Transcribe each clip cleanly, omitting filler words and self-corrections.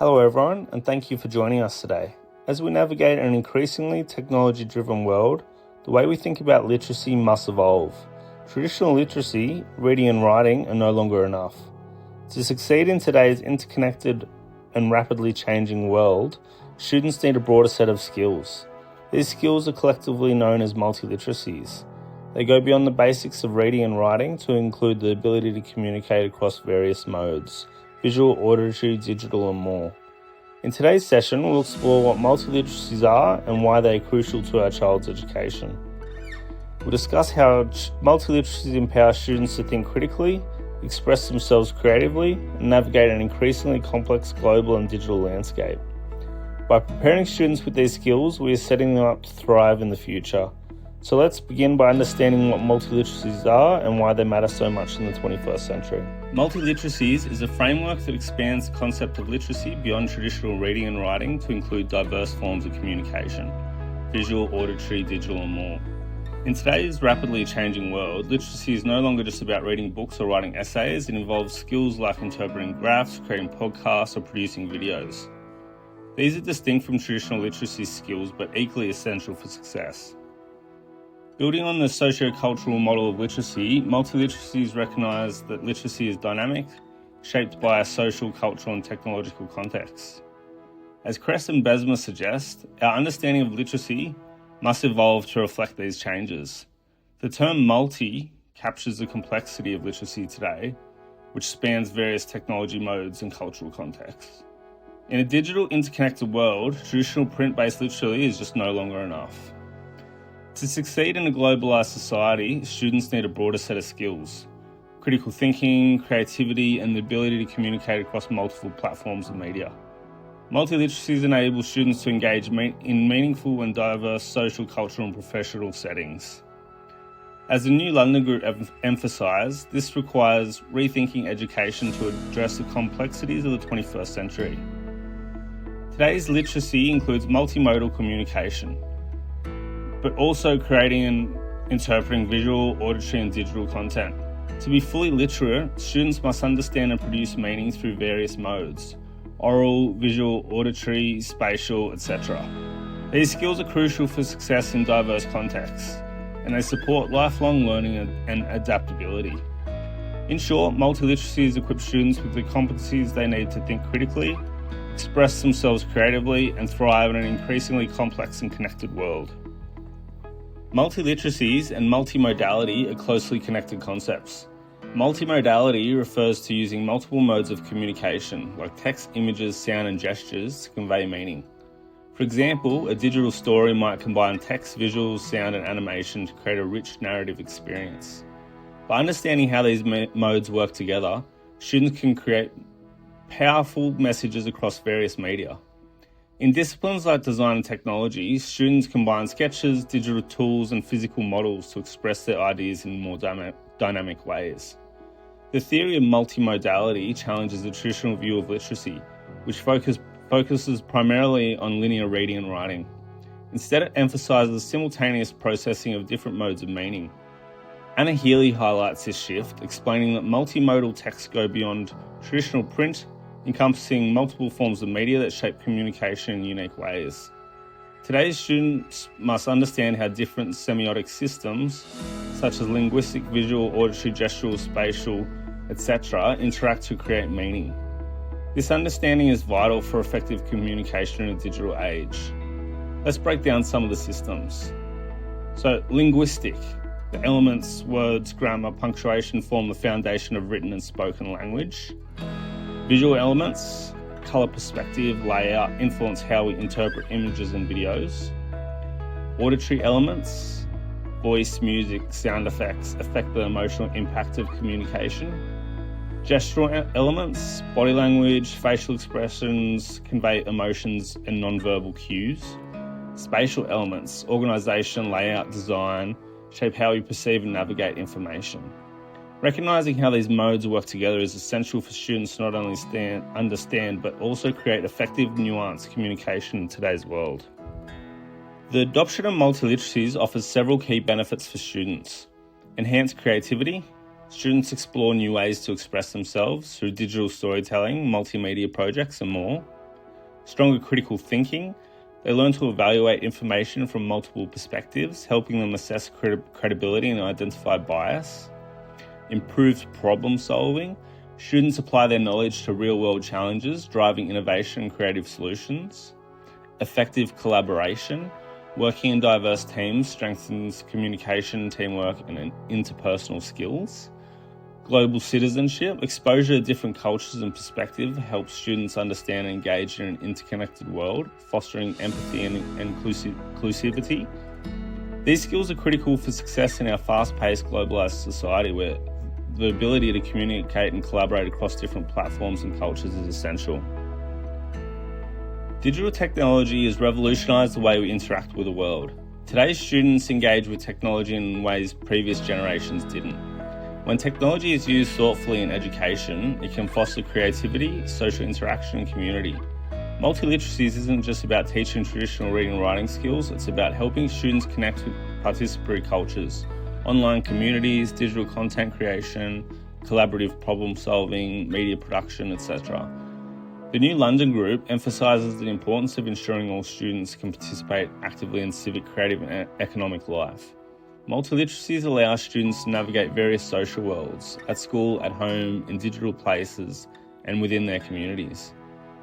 Hello everyone, and thank you for joining us today. As we navigate an increasingly technology-driven world, the way we think about literacy must evolve. Traditional literacy, reading and writing, are no longer enough. To succeed in today's interconnected and rapidly changing world, students need a broader set of skills. These skills are collectively known as multiliteracies. They go beyond the basics of reading and writing to include the ability to communicate across various modes: visual, auditory, digital, and more. In today's session, we'll explore what multiliteracies are and why they are crucial to our child's education. We'll discuss how multiliteracies empower students to think critically, express themselves creatively, and navigate an increasingly complex global and digital landscape. By preparing students with these skills, we are setting them up to thrive in the future. So let's begin by understanding what multiliteracies are and why they matter so much in the 21st century. Multiliteracies is a framework that expands the concept of literacy beyond traditional reading and writing to include diverse forms of communication: visual, auditory, digital, and more. In today's rapidly changing world, literacy is no longer just about reading books or writing essays. It involves skills like interpreting graphs, creating podcasts, or producing videos. These are distinct from traditional literacy skills, but equally essential for success. Building on the socio-cultural model of literacy, multiliteracies recognise that literacy is dynamic, shaped by a social, cultural and technological context. As Kress and Besma suggest, our understanding of literacy must evolve to reflect these changes. The term multi captures the complexity of literacy today, which spans various technology modes and cultural contexts. In a digital, interconnected world, traditional print-based literacy is just no longer enough. To succeed in a globalised society, students need a broader set of skills: critical thinking, creativity, and the ability to communicate across multiple platforms and media. Multiliteracies enable students to engage in meaningful and diverse social, cultural, and professional settings. As the New London Group emphasised, this requires rethinking education to address the complexities of the 21st century. Today's literacy includes multimodal communication, but also creating and interpreting visual, auditory and digital content. To be fully literate, students must understand and produce meaning through various modes: oral, visual, auditory, spatial, etc. These skills are crucial for success in diverse contexts, and they support lifelong learning and adaptability. In short, multiliteracies equip students with the competencies they need to think critically, express themselves creatively, and thrive in an increasingly complex and connected world. Multiliteracies and multimodality are closely connected concepts. Multimodality refers to using multiple modes of communication, like text, images, sound, and gestures, to convey meaning. For example, a digital story might combine text, visuals, sound, and animation to create a rich narrative experience. By understanding how these modes work together, students can create powerful messages across various media. In disciplines like design and technology, students combine sketches, digital tools, and physical models to express their ideas in more dynamic ways. The theory of multimodality challenges the traditional view of literacy, which focuses primarily on linear reading and writing. Instead, it emphasises simultaneous processing of different modes of meaning. Anna Healy highlights this shift, explaining that multimodal texts go beyond traditional print, encompassing multiple forms of media that shape communication in unique ways. Today's students must understand how different semiotic systems, such as linguistic, visual, auditory, gestural, spatial, etc., interact to create meaning. This understanding is vital for effective communication in a digital age. Let's break down some of the systems. So, linguistic. The elements, words, grammar, punctuation form the foundation of written and spoken language. Visual elements, colour, perspective, layout, influence how we interpret images and videos. Auditory elements, voice, music, sound effects affect the emotional impact of communication. Gestural elements, body language, facial expressions convey emotions and non-verbal cues. Spatial elements, organisation, layout, design, shape how we perceive and navigate information. Recognising how these modes work together is essential for students to not only understand but also create effective, nuanced communication in today's world. The adoption of multiliteracies offers several key benefits for students: enhanced creativity, Students explore new ways to express themselves through digital storytelling, multimedia projects and more. Stronger critical thinking. They learn to evaluate information from multiple perspectives, helping them assess credibility and identify bias. Improved problem solving. Students apply their knowledge to real-world challenges, driving innovation and creative solutions. Effective collaboration. Working in diverse teams strengthens communication, teamwork, and interpersonal skills. Global citizenship. Exposure to different cultures and perspectives helps students understand and engage in an interconnected world, fostering empathy and inclusivity. These skills are critical for success in our fast-paced, globalized society where the ability to communicate and collaborate across different platforms and cultures is essential. Digital technology has revolutionized the way we interact with the world. Today's students engage with technology in ways previous generations didn't. When technology is used thoughtfully in education, it can foster creativity, social interaction, and community. Multiliteracies isn't just about teaching traditional reading and writing skills, it's about helping students connect with participatory cultures, online communities, digital content creation, collaborative problem solving, media production, etc. The New London Group emphasises the importance of ensuring all students can participate actively in civic, creative and economic life. Multiliteracies allow students to navigate various social worlds, at school, at home, in digital places, and within their communities.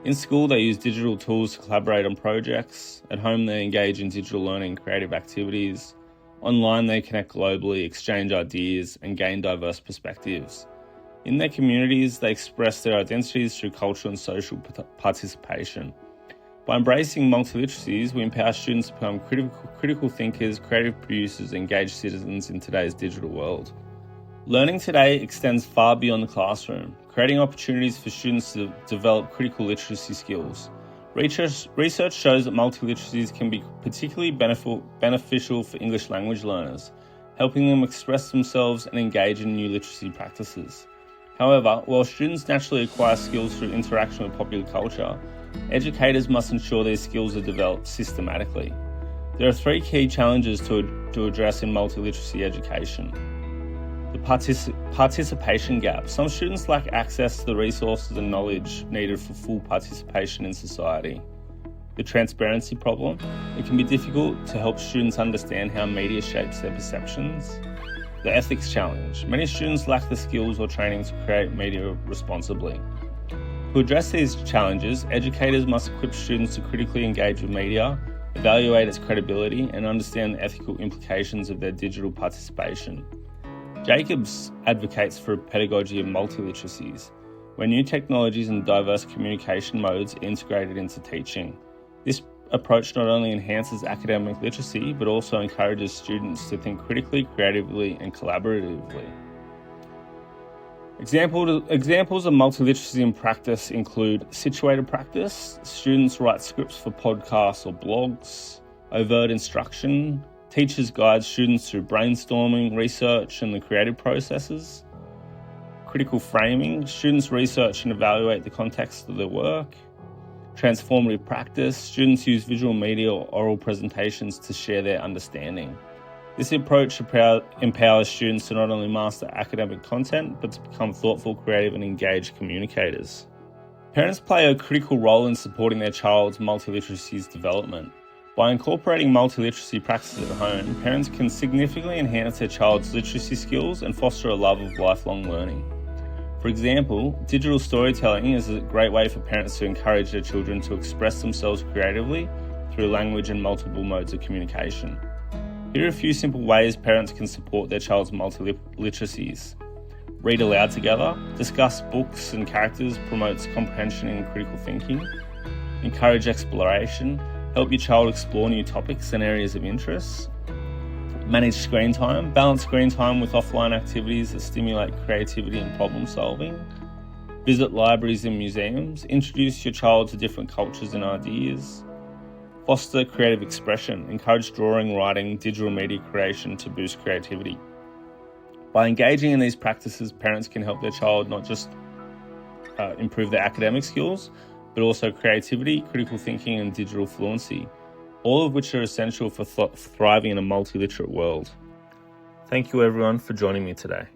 In school, they use digital tools to collaborate on projects. At home, they engage in digital learning and creative activities. Online, they connect globally, exchange ideas, and gain diverse perspectives. In their communities, they express their identities through cultural and social participation. By embracing multiliteracies, we empower students to become critical thinkers, creative producers, and engaged citizens in today's digital world. Learning today extends far beyond the classroom, creating opportunities for students to develop critical literacy skills. Research shows that multiliteracies can be particularly beneficial for English language learners, helping them express themselves and engage in new literacy practices. However, while students naturally acquire skills through interaction with popular culture, educators must ensure these skills are developed systematically. There are three key challenges to address in multiliteracy education. The participation gap. Some students lack access to the resources and knowledge needed for full participation in society. The transparency problem. It can be difficult to help students understand how media shapes their perceptions. The ethics challenge. Many students lack the skills or training to create media responsibly. To address these challenges, educators must equip students to critically engage with media, evaluate its credibility, and understand the ethical implications of their digital participation. Jacobs advocates for a pedagogy of multiliteracies, where new technologies and diverse communication modes are integrated into teaching. This approach not only enhances academic literacy, but also encourages students to think critically, creatively, and collaboratively. Examples of multiliteracy in practice include situated practice. Students write scripts for podcasts or blogs. Overt instruction. Teachers guide students through brainstorming, research, and the creative processes. Critical framing. Students research and evaluate the context of their work. Transformative practice. Students use visual media or oral presentations to share their understanding. This approach empowers students to not only master academic content, but to become thoughtful, creative, and engaged communicators. Parents play a critical role in supporting their child's multiliteracies development. By incorporating multiliteracy practices at home, parents can significantly enhance their child's literacy skills and foster a love of lifelong learning. For example, digital storytelling is a great way for parents to encourage their children to express themselves creatively through language and multiple modes of communication. Here are a few simple ways parents can support their child's multiliteracies. Read aloud together, discuss books and characters, promotes comprehension and critical thinking. Encourage exploration, help your child explore new topics and areas of interest. Manage screen time, balance screen time with offline activities that stimulate creativity and problem solving. Visit libraries and museums, introduce your child to different cultures and ideas. Foster creative expression, encourage drawing, writing, digital media creation to boost creativity. By engaging in these practices, parents can help their child not just improve their academic skills, but also creativity, critical thinking, and digital fluency, all of which are essential for thriving in a multiliterate world. Thank you everyone for joining me today.